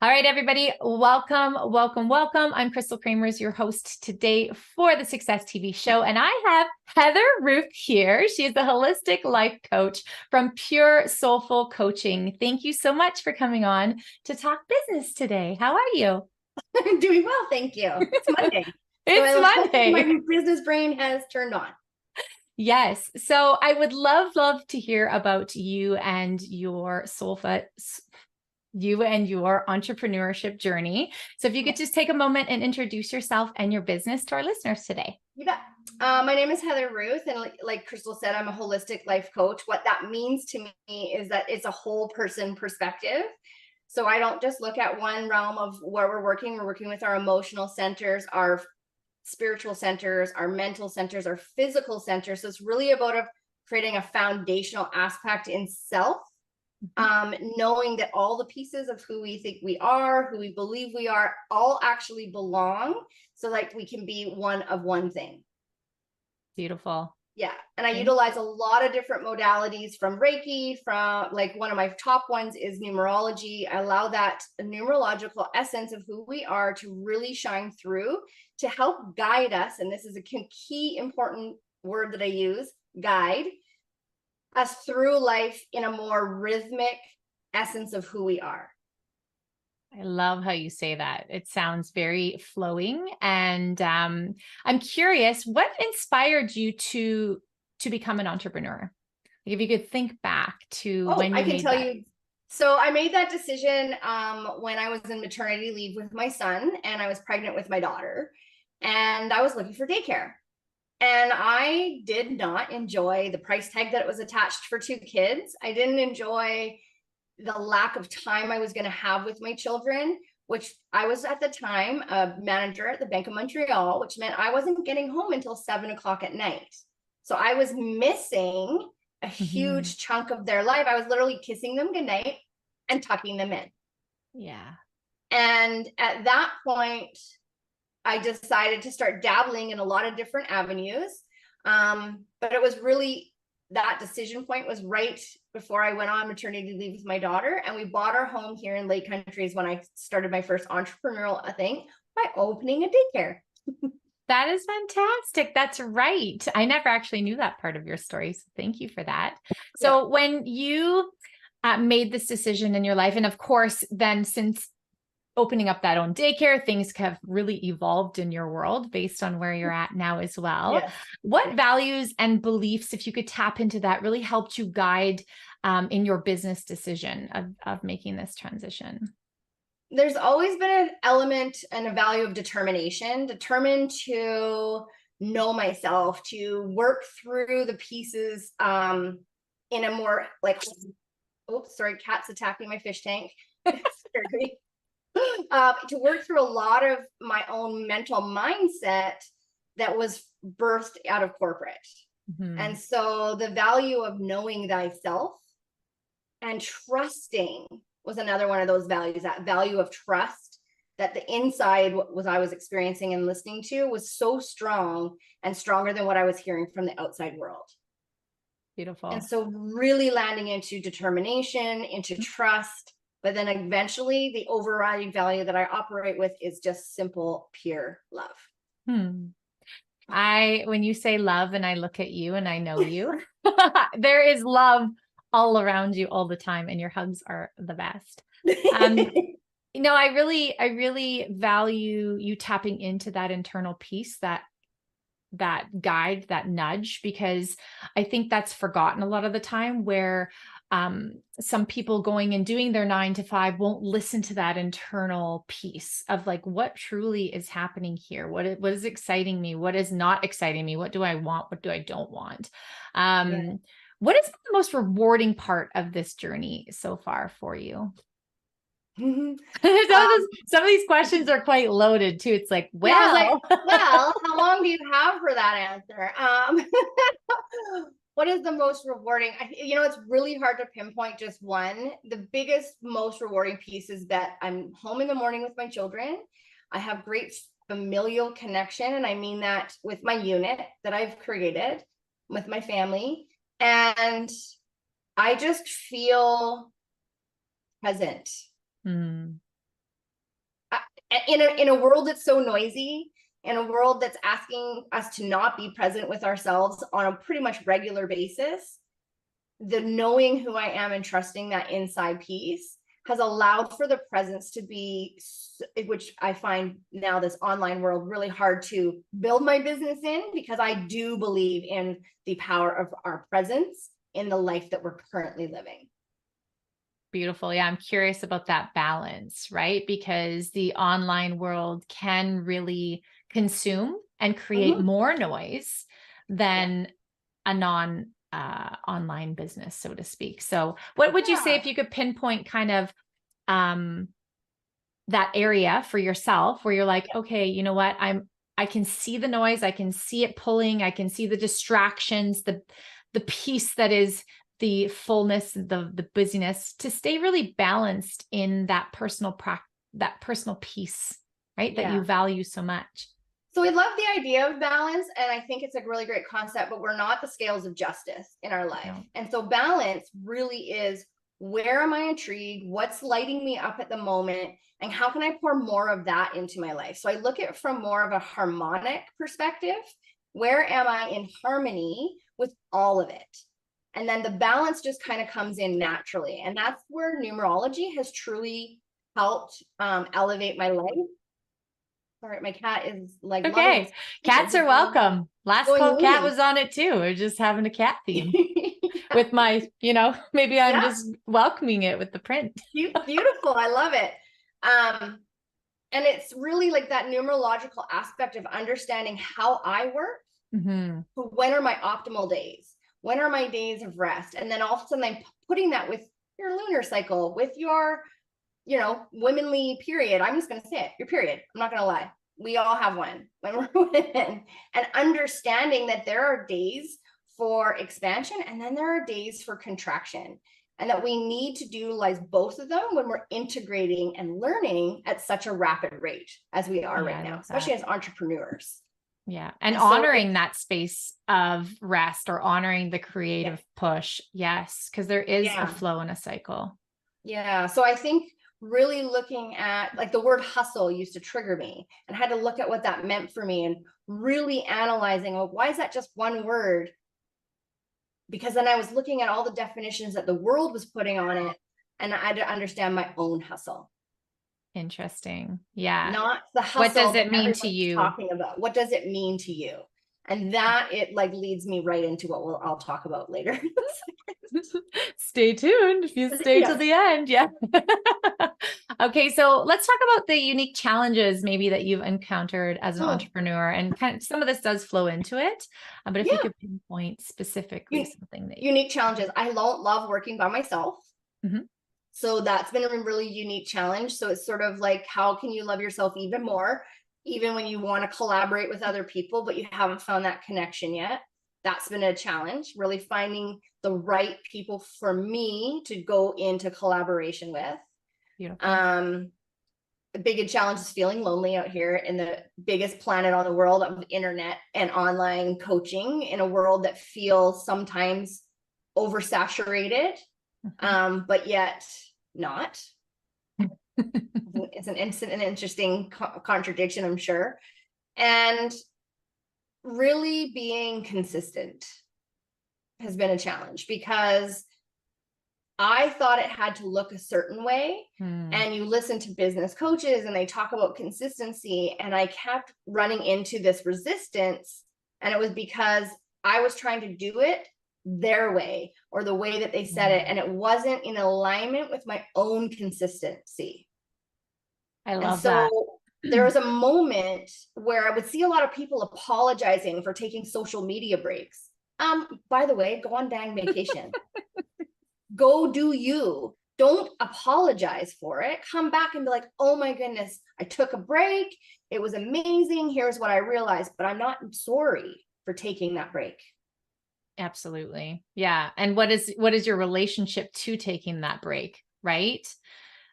All right, everybody, welcome, welcome, welcome. I'm Crystal Kramers, your host today for the Success TV show, and I have Heather Ruth here. She is a holistic life coach from Pure Soulful Coaching. Thank you so much for coming on to talk business today. How are you? I'm doing well, thank you. It's Monday. It's Monday. My business brain has turned on. Yes. So I would love to hear about you and your entrepreneurship journey. So if you could just take a moment and introduce yourself and your business to our listeners today. You bet. My name is Heather Ruth, and like Crystal said, I'm a holistic life coach. What that means to me is that it's a whole person perspective. So I don't just look at one realm of where we're working. We're working with our emotional centers, our spiritual centers, our mental centers, our physical centers. So it's really about creating a foundational aspect in self. Knowing that all the pieces of who we think we are, who we believe we are, all actually belong, so like we can be one of one thing. Beautiful. Yeah. And I utilize a lot of different modalities, from Reiki, from like one of my top ones is numerology. I allow that numerological essence of who we are to really shine through, to help guide us. And this is a key important word that I use, guide us through life in a more rhythmic essence of who we are. I love how you say that. It sounds very flowing. And I'm curious, what inspired you to become an entrepreneur? If you could think back to when you I can made tell that. you. So I made that decision when I was in maternity leave with my son, and I was pregnant with my daughter, and I was looking for daycare. And I did not enjoy the price tag that it was attached for 2 kids. I didn't enjoy the lack of time I was going to have with my children, which I was at the time a manager at the Bank of Montreal, which meant I wasn't getting home until 7:00 at night. So I was missing a huge chunk of their life. I was literally kissing them goodnight and tucking them in. Yeah. And at that point, I decided to start dabbling in a lot of different avenues. But it was really, that decision point was right before I went on maternity leave with my daughter. And we bought our home here in Lake Countries when I started my first entrepreneurial thing by opening a daycare. That is fantastic. That's right. I never actually knew that part of your story. So thank you for that. So when you made this decision in your life, and of course, then since opening up that own daycare, things have really evolved in your world based on where you're at now as well. Yes. What values and beliefs, if you could tap into that, really helped you guide in your business decision of making this transition? There's always been an element and a value of determined to know myself, to work through the pieces in a more like, oops, sorry, cat's attacking my fish tank. To work through a lot of my own mental mindset that was birthed out of corporate. And so the value of knowing thyself and trusting was another one of those values, that value of trust, that the inside, what I was experiencing and listening to, was so strong and stronger than what I was hearing from the outside world. Beautiful. And so really landing into determination, into trust, but then eventually the overriding value that I operate with is just simple, pure love. When you say love and I look at you and I know you, there is love all around you all the time, and your hugs are the best. I really value you tapping into that internal piece, that guide, that nudge, because I think that's forgotten a lot of the time, where some people going and doing their 9 to 5 won't listen to that internal piece of like, what truly is happening here? What is exciting me? What is not exciting me? What do I want? What do I don't want? What is the most rewarding part of this journey so far for you? Some of these questions are quite loaded too. It's like, well, how long do you have for that answer? What is the most rewarding? It's really hard to pinpoint just one. The biggest, most rewarding piece is that I'm home in the morning with my children. I have great familial connection, and I mean that with my unit that I've created with my family. And I just feel present. in a world that's so noisy, in a world that's asking us to not be present with ourselves on a pretty much regular basis, the knowing who I am and trusting that inside piece has allowed for the presence to be, which I find now this online world really hard to build my business in, because I do believe in the power of our presence in the life that we're currently living. Beautiful. Yeah, I'm curious about that balance, right? Because the online world can really consume and create more noise than a non online business, so to speak. So what would you say if you could pinpoint kind of that area for yourself where you're like, okay, you know what? I can see the noise, I can see it pulling, I can see the distractions, the piece that is the fullness, the busyness, to stay really balanced in that personal piece, right? That you value so much. So we love the idea of balance, and I think it's a really great concept, but we're not the scales of justice in our life. No. And so balance really is, where am I intrigued? What's lighting me up at the moment? And how can I pour more of that into my life? So I look at it from more of a harmonic perspective. Where am I in harmony with all of it? And then the balance just kind of comes in naturally. And that's where numerology has truly helped elevate my life. Sorry, my cat is like, okay. Cats are welcome. Last call cat was on it too. We're just having a cat theme with my, maybe I'm just welcoming it with the print. Beautiful. I love it. And it's really like that numerological aspect of understanding how I work. When are my optimal days? When are my days of rest? And then all of a sudden I'm putting that with your lunar cycle, with your womanly period. I'm just going to say it, your period. I'm not going to lie. We all have one when we're women, and understanding that there are days for expansion and then there are days for contraction, and that we need to utilize both of them when we're integrating and learning at such a rapid rate as we are right now, especially as entrepreneurs. Yeah. And honoring that space of rest, or honoring the creative push. Yes. Because there is a flow and a cycle. Yeah. So I think really looking at, like, the word hustle used to trigger me, and I had to look at what that meant for me, and really analyzing, well, why is that just one word? Because then I was looking at all the definitions that the world was putting on it, and I had to understand my own hustle. Interesting. Yeah. Not the hustle. What does it mean to you? Talking about what does it mean to you? And that leads me right into what I'll talk about later. Stay tuned if you stay to the end. Yeah. Okay. So let's talk about the unique challenges maybe that you've encountered as an entrepreneur, and kind of some of this does flow into it. But if you could pinpoint specifically something that unique challenges. I don't love working by myself. So that's been a really unique challenge. So it's sort of like, how can you love yourself even more, even when you want to collaborate with other people, but you haven't found that connection yet? That's been a challenge, really finding the right people for me to go into collaboration with. Beautiful. The biggest challenge is feeling lonely out here in the biggest planet on the world of internet and online coaching, in a world that feels sometimes oversaturated. But yet not. It's an interesting contradiction, I'm sure. And really being consistent has been a challenge, because I thought it had to look a certain way. And you listen to business coaches and they talk about consistency, and I kept running into this resistance. And it was because I was trying to do it their way, or the way that they said it, and it wasn't in alignment with my own consistency. I love that. There was a moment where I would see a lot of people apologizing for taking social media breaks. By the way, go on dang vacation. Go do you. Don't apologize for it. Come back and be like, oh my goodness, I took a break. It was amazing. Here's what I realized, but I'm not sorry for taking that break. Absolutely. Yeah. And what is your relationship to taking that break? Right.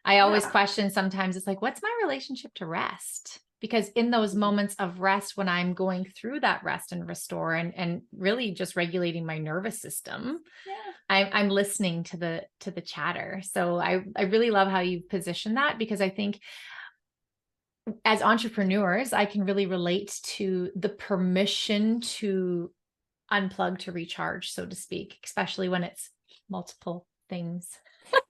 I always question sometimes, it's like, what's my relationship to rest? Because in those moments of rest, when I'm going through that rest and restore and really just regulating my nervous system, I'm listening to the chatter. So I really love how you position that, because I think as entrepreneurs, I can really relate to the permission to unplug, to recharge, so to speak, especially when it's multiple things.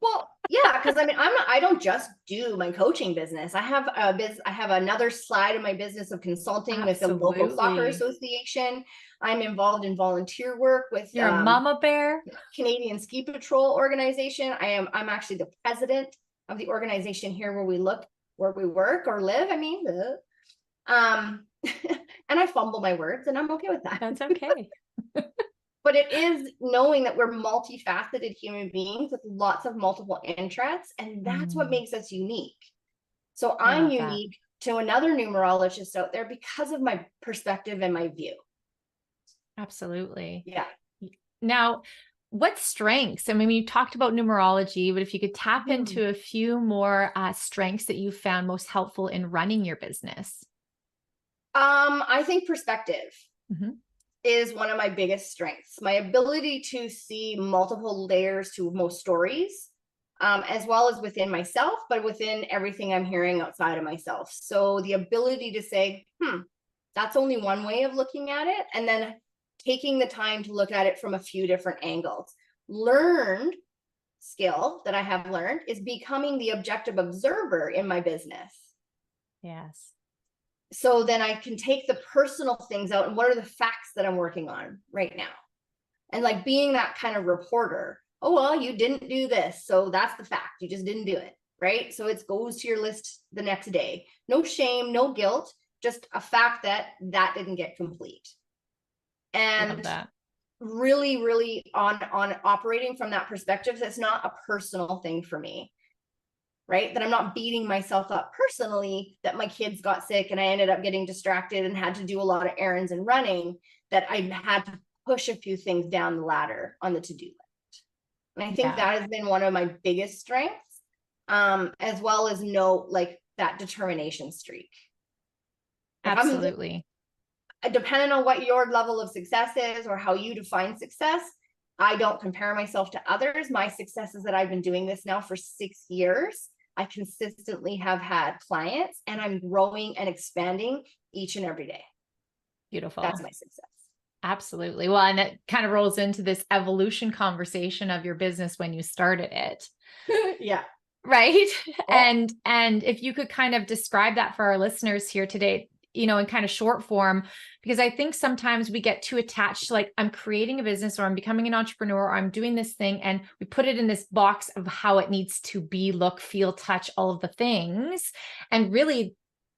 Well, yeah, because I mean, I don't just do my coaching business. I have I have another side of my business of consulting with the local soccer Absolutely. association. I'm involved in volunteer work with You're a mama bear. Canadian Ski Patrol organization. I'm actually the president of the organization here where we work or live. I mean, and I fumble my words, and I'm okay with that. That's okay. But it is knowing that we're multifaceted human beings with lots of multiple interests, and that's what makes us unique. So I'm unique to another numerologist out there because of my perspective and my view. Absolutely. Yeah. Now, what strengths? I mean, you talked about numerology, but if you could tap into a few more strengths that you found most helpful in running your business. I think perspective is one of my biggest strengths. My ability to see multiple layers to most stories, as well as within myself, but within everything I'm hearing outside of myself. So the ability to say, that's only one way of looking at it. And then taking the time to look at it from a few different angles. Learned skill that I have learned is becoming the objective observer in my business. Yes. So then I can take the personal things out and what are the facts that I'm working on right now? And like being that kind of reporter. Oh, well, you didn't do this. So that's the fact. You just didn't do it. Right. So it goes to your list the next day. No shame, no guilt, just a fact that didn't get complete. And really, really on operating from that perspective, that's not a personal thing for me. Right? That I'm not beating myself up personally that my kids got sick and I ended up getting distracted and had to do a lot of errands and running, that I had to push a few things down the ladder on the to-do list. And I think that has been one of my biggest strengths, as well as that determination streak. Like absolutely. Depending on what your level of success is or how you define success, I don't compare myself to others. My success is that I've been doing this now for 6 years. I consistently have had clients and I'm growing and expanding each and every day. Beautiful. That's my success. Absolutely. Well, and it kind of rolls into this evolution conversation of your business when you started it. Yeah. Right. Oh. And if you could kind of describe that for our listeners here today, in kind of short form, because I think sometimes we get too attached to I'm creating a business or I'm becoming an entrepreneur or I'm doing this thing. And we put it in this box of how it needs to be, look, feel, touch, all of the things. And really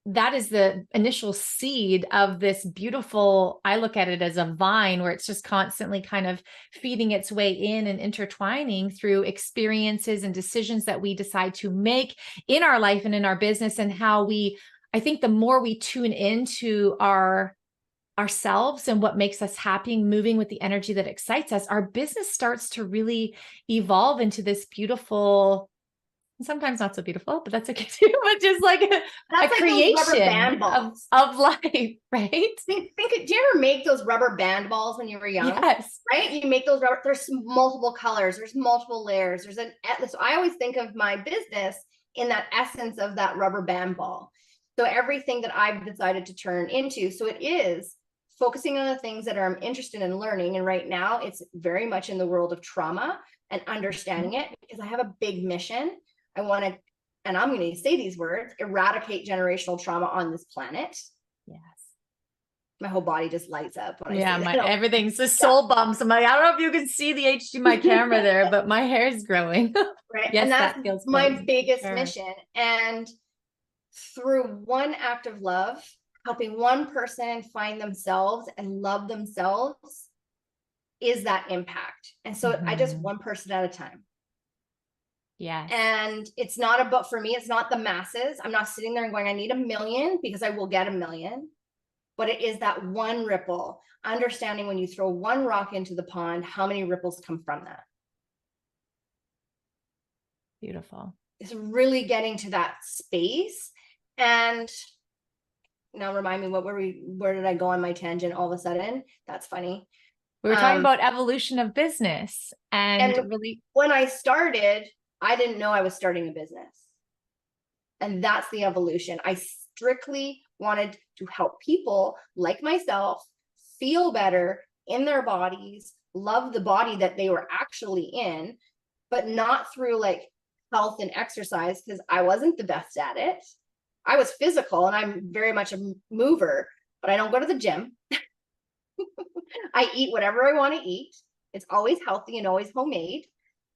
that is the initial seed of this beautiful, I look at it as a vine where it's just constantly kind of feeding its way in and intertwining through experiences and decisions that we decide to make in our life and in our business, and how I think the more we tune into ourselves and what makes us happy, moving with the energy that excites us, our business starts to really evolve into this beautiful, sometimes not so beautiful, but that's okay too, but just a creation of life, right? Did you ever make those rubber band balls when you were young? Yes. Right? You make those rubber, there's multiple colors, there's multiple layers, so I always think of my business in that essence of that rubber band ball. So everything that I've decided to turn into, so it is focusing on the things that I'm interested in learning. And right now it's very much in the world of trauma and understanding it, because I have a big mission. I want to, and I'm going to say these words, eradicate generational trauma on this planet. Yes. My whole body just lights up when I say that. Everything's just soul bumps. I'm like, I don't know if you can see the HDMI camera there, but my hair is growing. Right. Yes, and that's my biggest sure. mission. And through one act of love, helping one person find themselves and love themselves is that impact. And so I just one person at a time. Yeah. And it's not about, for me, it's not the masses. I'm not sitting there and going, I need 1 million, because I will get 1 million. But it is that one ripple, understanding when you throw one rock into the pond, how many ripples come from that. Beautiful. It's really getting to that space. And now remind me, where did I go on my tangent all of a sudden? That's funny. We were talking about evolution of business, and really when I started, I didn't know I was starting a business. And that's the evolution. strictly wanted to help people like myself feel better in their bodies, love the body that they were actually in, but not through like health and exercise, because I wasn't the best at it. I was physical and I'm very much a mover, but I don't go to the gym. I eat whatever I want to eat. It's always healthy and always homemade.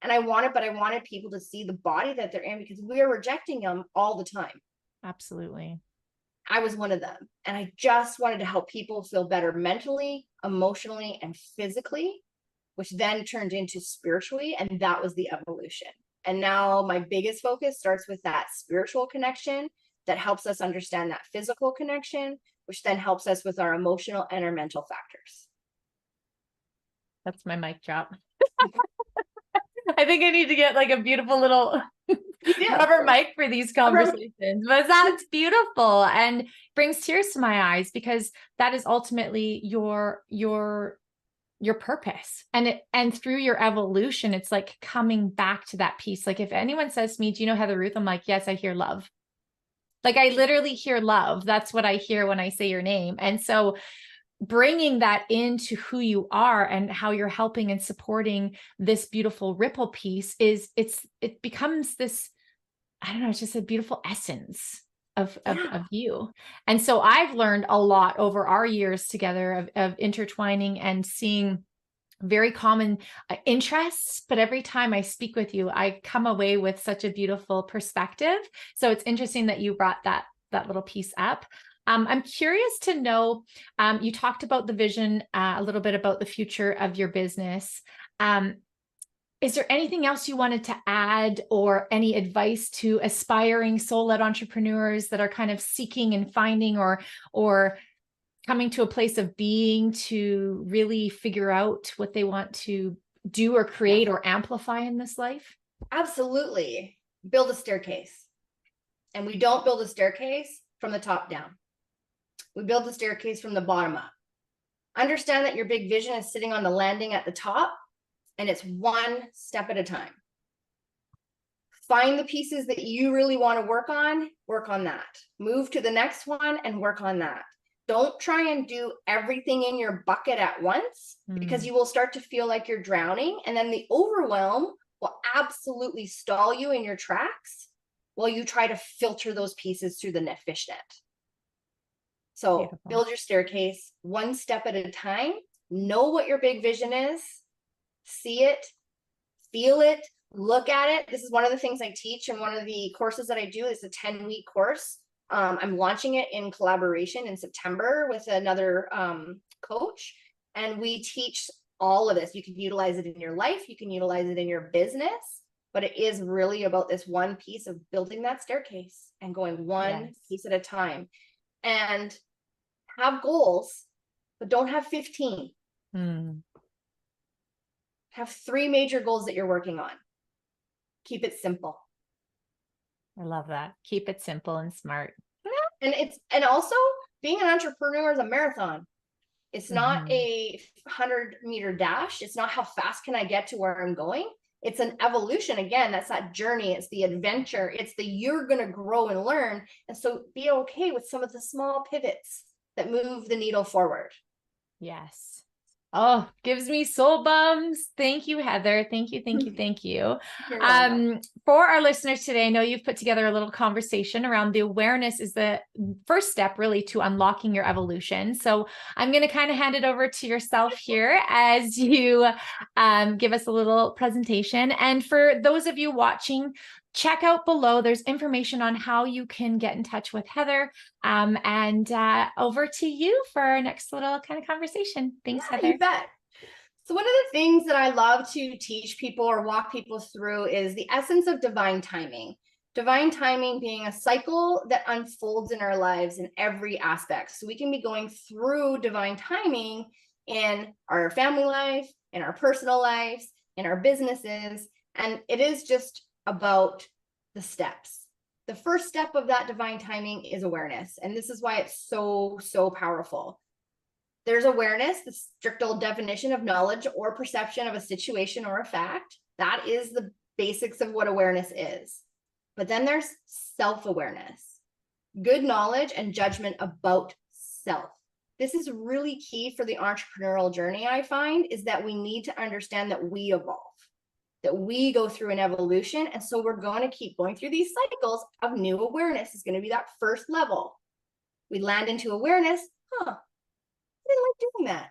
And I wanted people to see the body that they're in, because we are rejecting them all the time. Absolutely. I was one of them. And I just wanted to help people feel better mentally, emotionally, and physically, which then turned into spiritually. And that was the evolution. And now my biggest focus starts with that spiritual connection that helps us understand that physical connection, which then helps us with our emotional and our mental factors. That's my mic drop. I think I need to get like a beautiful little rubber mic for these conversations, but that's beautiful and brings tears to my eyes, because that is ultimately your purpose. And through your evolution, it's like coming back to that piece. Like if anyone says to me, do you know Heather Ruth? I'm like, yes, I hear love. Like I literally hear love. That's what I hear when I say your name. And so bringing that into who you are and how you're helping and supporting this beautiful ripple piece it becomes this, I don't know, it's just a beautiful essence of you. And so I've learned a lot over our years together of intertwining and seeing very common interests, but every time I speak with you, I come away with such a beautiful perspective. So it's interesting that you brought that little piece up. I'm curious to know, you talked about the vision, a little bit about the future of your business. Is there anything else you wanted to add, or any advice to aspiring soul-led entrepreneurs that are kind of seeking and finding or coming to a place of being to really figure out what they want to do or create or amplify in this life? Absolutely. Build a staircase. And we don't build a staircase from the top down. We build the staircase from the bottom up. Understand that your big vision is sitting on the landing at the top, and it's one step at a time. Find the pieces that you really want to work on that. Move to the next one and work on that. Don't try and do everything in your bucket at once, because you will start to feel like you're drowning, and then the overwhelm will absolutely stall you in your tracks while you try to filter those pieces through the fish net. So beautiful. Build your staircase one step at a time. Know what your big vision is. See it, feel it, look at it. This is one of the things I teach, and one of the courses that I do is a 10-week course. I'm launching it in collaboration in September with another coach, and we teach all of this. You can utilize it in your life, you can utilize it in your business, but it is really about this one piece of building that staircase and going one piece at a time. And have goals, but don't have 15. Have 3 major goals that you're working on. Keep it simple. I love that. Keep it simple and smart. And also being an entrepreneur is a marathon. It's not a 100-meter dash. It's not how fast can I get to where I'm going. It's an evolution. Again, that's that journey. It's the adventure. It's the you're going to grow and learn. And so be okay with some of the small pivots that move the needle forward. Yes. Oh, gives me soul bumps. Thank you, Heather. Thank you. Thank you. Thank you. For our listeners today, I know you've put together a little conversation around the awareness is the first step really to unlocking your evolution. So I'm going to kind of hand it over to yourself here as you give us a little presentation. And for those of you watching, check out below. There's information on how you can get in touch with Heather. And over to you for our next little kind of conversation. Thanks, Heather. You bet. So one of the things that I love to teach people or walk people through is the essence of divine timing. Divine timing being a cycle that unfolds in our lives in every aspect. So we can be going through divine timing in our family life, in our personal lives, in our businesses. And it is just about the steps. The first step of that divine timing is awareness. And this is why it's so, so powerful. There's awareness, the strict old definition of knowledge or perception of a situation or a fact. That is the basics of what awareness is. But then there's self-awareness. good knowledge and judgment about self. This is really key for the entrepreneurial journey, I find, is that we need to understand that we evolve, that we go through an evolution. And so we're going to keep going through these cycles of new awareness is going to be that first level. We land into awareness. I didn't like doing that.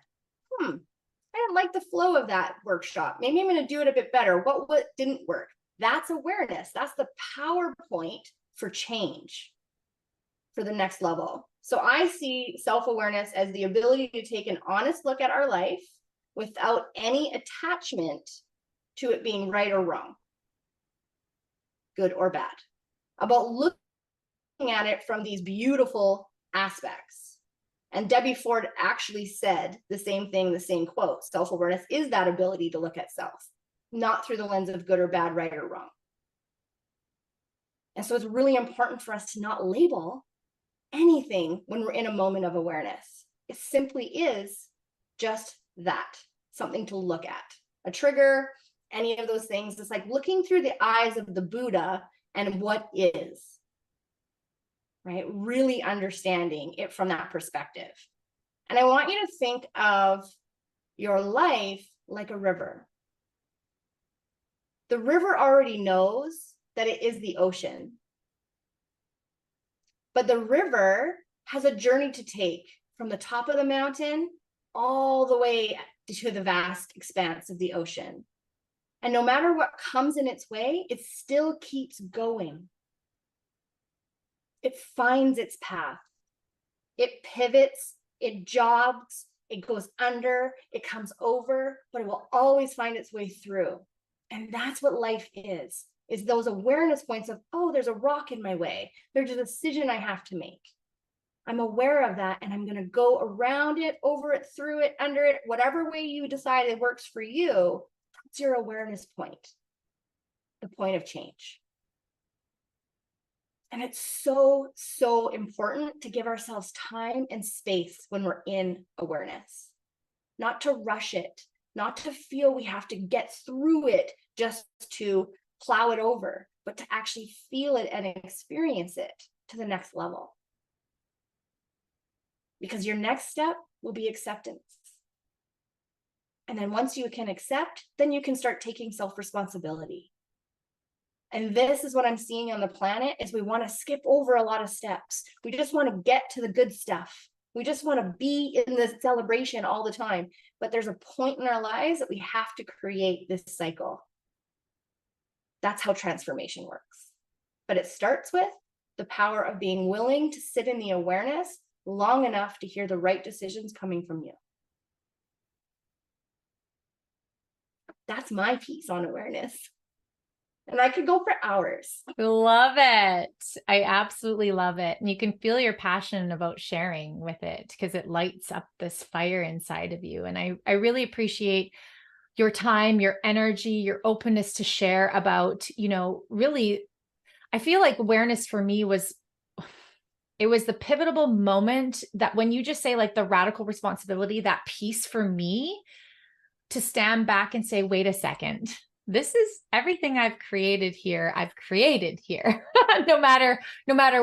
I didn't like the flow of that workshop. Maybe I'm going to do it a bit better. What didn't work? That's awareness. That's the power point for change for the next level. So I see self-awareness as the ability to take an honest look at our life without any attachment to it being right or wrong, good or bad, about looking at it from these beautiful aspects. And Debbie Ford actually said the same thing, the same quote. Self-awareness is that ability to look at self, not through the lens of good or bad, right or wrong. And so it's really important for us to not label anything when we're in a moment of awareness. It simply is just that, something to look at, a trigger, any of those things. It's like looking through the eyes of the Buddha and what is, right? Really understanding it from that perspective. And I want you to think of your life like a river. The river already knows that it is the ocean, but the river has a journey to take from the top of the mountain all the way to the vast expanse of the ocean. And no matter what comes in its way, it still keeps going. It finds its path. It pivots, it jogs, it goes under, it comes over, but it will always find its way through. And that's what life is those awareness points of, oh, there's a rock in my way. There's a decision I have to make. I'm aware of that, and I'm going to go around it, over it, through it, under it, whatever way you decide it works for you. That's your awareness point, the point of change. And it's so, so important to give ourselves time and space when we're in awareness, not to rush it, not to feel we have to get through it just to plow it over, but to actually feel it and experience it to the next level. Because your next step will be acceptance. And then once you can accept, then you can start taking self-responsibility. And this is what I'm seeing on the planet is we want to skip over a lot of steps. We just want to get to the good stuff. We just want to be in the celebration all the time. But there's a point in our lives that we have to create this cycle. That's how transformation works. But it starts with the power of being willing to sit in the awareness long enough to hear the right decisions coming from you. That's my piece on awareness. And I could go for hours. Love it. I absolutely love it. And you can feel your passion about sharing with it because it lights up this fire inside of you. And I really appreciate your time, your energy, your openness to share about, really, I feel like awareness for me it was the pivotal moment that when you just say like the radical responsibility, that piece for me to stand back and say, wait a second, this is everything I've created here. no matter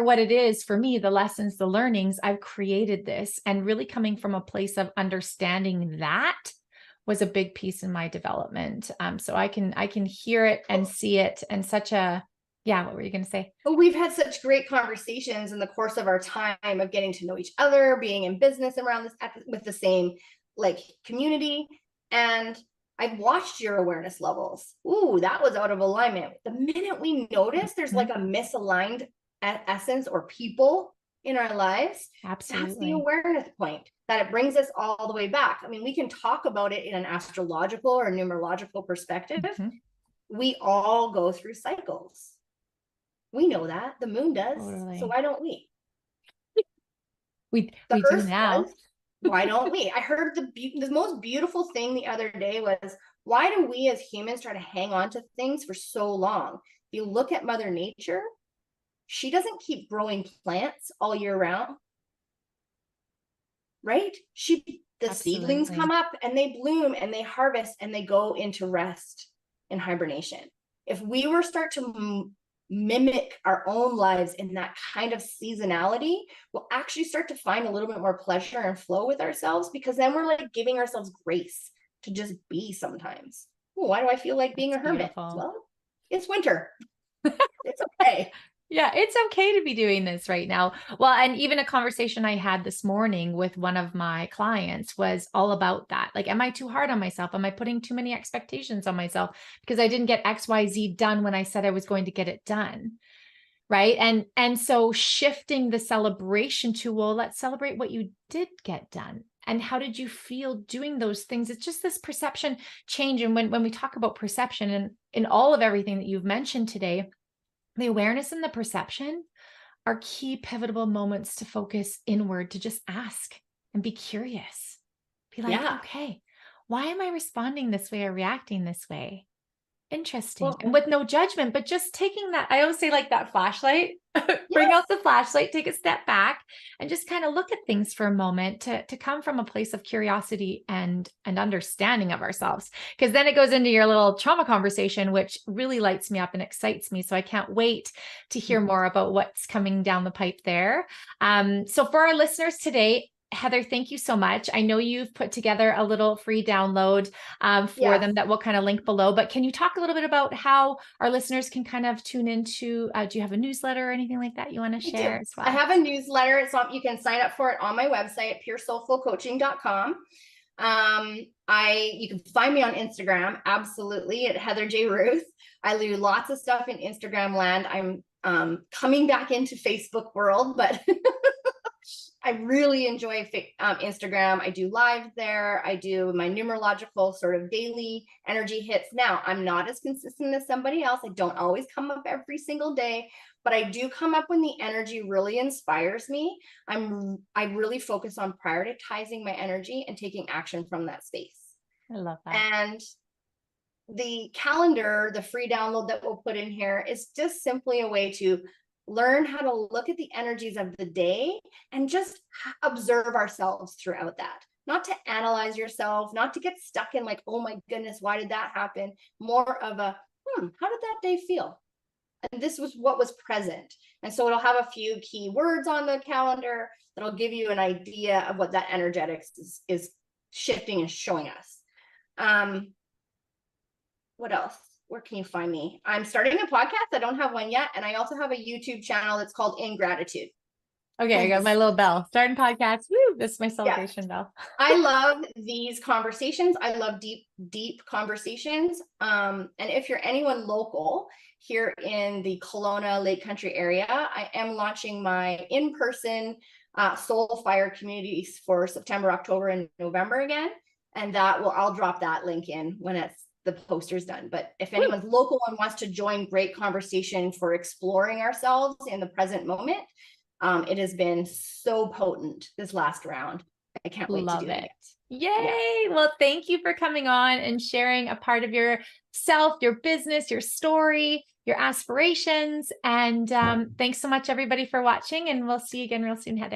what it is for me, the lessons, the learnings, I've created this, and really coming from a place of understanding that was a big piece in my development. So I can hear it and see it, and what were you going to say? Well, we've had such great conversations in the course of our time of getting to know each other, being in business around this with the same community. And I've watched your awareness levels. Ooh, that was out of alignment. The minute we notice there's like a misaligned essence or people in our lives, Absolutely. That's the awareness point that it brings us all the way back. I mean, we can talk about it in an astrological or numerological perspective. Mm-hmm. We all go through cycles. We know that the moon does. Totally. So why don't we? We do now. Does. Why don't we? I heard the most beautiful thing the other day was, why do we as humans try to hang on to things for so long? If you look at Mother Nature, she doesn't keep growing plants all year round, right? The seedlings come up and they bloom and they harvest and they go into rest and hibernation. If we were start to mimic our own lives in that kind of seasonality, we'll actually start to find a little bit more pleasure and flow with ourselves, because then we're like giving ourselves grace to just be sometimes. Oh, why do I feel like being a hermit? Beautiful. Well, it's winter. It's okay. Yeah, it's okay to be doing this right now. Well, and even a conversation I had this morning with one of my clients was all about that. Like, am I too hard on myself? Am I putting too many expectations on myself because I didn't get XYZ done when I said I was going to get it done? Right. And so shifting the celebration to, well, let's celebrate what you did get done. And how did you feel doing those things? It's just this perception change. And when we talk about perception and in all of everything that you've mentioned today, the awareness and the perception are key pivotal moments to focus inward, to just ask and be curious. Be like, okay, why am I responding this way or reacting this way? Interesting. And with no judgment, but just taking that, I always say, like that flashlight, bring out the flashlight, take a step back and just kind of look at things for a moment to come from a place of curiosity and understanding of ourselves. Because then it goes into your little trauma conversation, which really lights me up and excites me. So I can't wait to hear more about what's coming down the pipe there. So for our listeners today, Heather, thank you so much. I know you've put together a little free download for them that we'll kind of link below, but can you talk a little bit about how our listeners can kind of tune into, do you have a newsletter or anything like that you want to share as well? I have a newsletter. It's on, you can sign up for it on my website, puresoulfulcoaching.com. You can find me on Instagram, absolutely, at Heather J. Ruth. I do lots of stuff in Instagram land. I'm coming back into Facebook world, but I really enjoy Instagram. I do live there. I do my numerological sort of daily energy hits. Now, I'm not as consistent as somebody else. I don't always come up every single day, but I do come up when the energy really inspires me. I really focus on prioritizing my energy and taking action from that space. I love that. And the calendar, the free download that we'll put in here, is just simply a way to learn how to look at the energies of the day and just observe ourselves throughout that. Not to analyze yourself, not to get stuck in like, oh my goodness, why did that happen? More of a, how did that day feel? And this was what was present. And so it'll have a few key words on the calendar that'll give you an idea of what that energetics is shifting and showing us. What else? Where can you find me? I'm starting a podcast. I don't have one yet. And I also have a YouTube channel that's called In Gratitude. Okay, I got my little bell. Starting podcast. Woo, this is my celebration bell. I love these conversations. I love deep conversations. And if you're anyone local here in the Kelowna Lake Country area, I am launching my in-person Soul Fire communities for September, October, and November again. And I'll drop that link in when the poster's done. But if anyone's local and wants to join great conversation for exploring ourselves in the present moment, it has been so potent this last round. I can't wait to do it. Yay. Yeah. Well, thank you for coming on and sharing a part of yourself, your business, your story, your aspirations. And thanks so much, everybody, for watching. And we'll see you again real soon, Heather.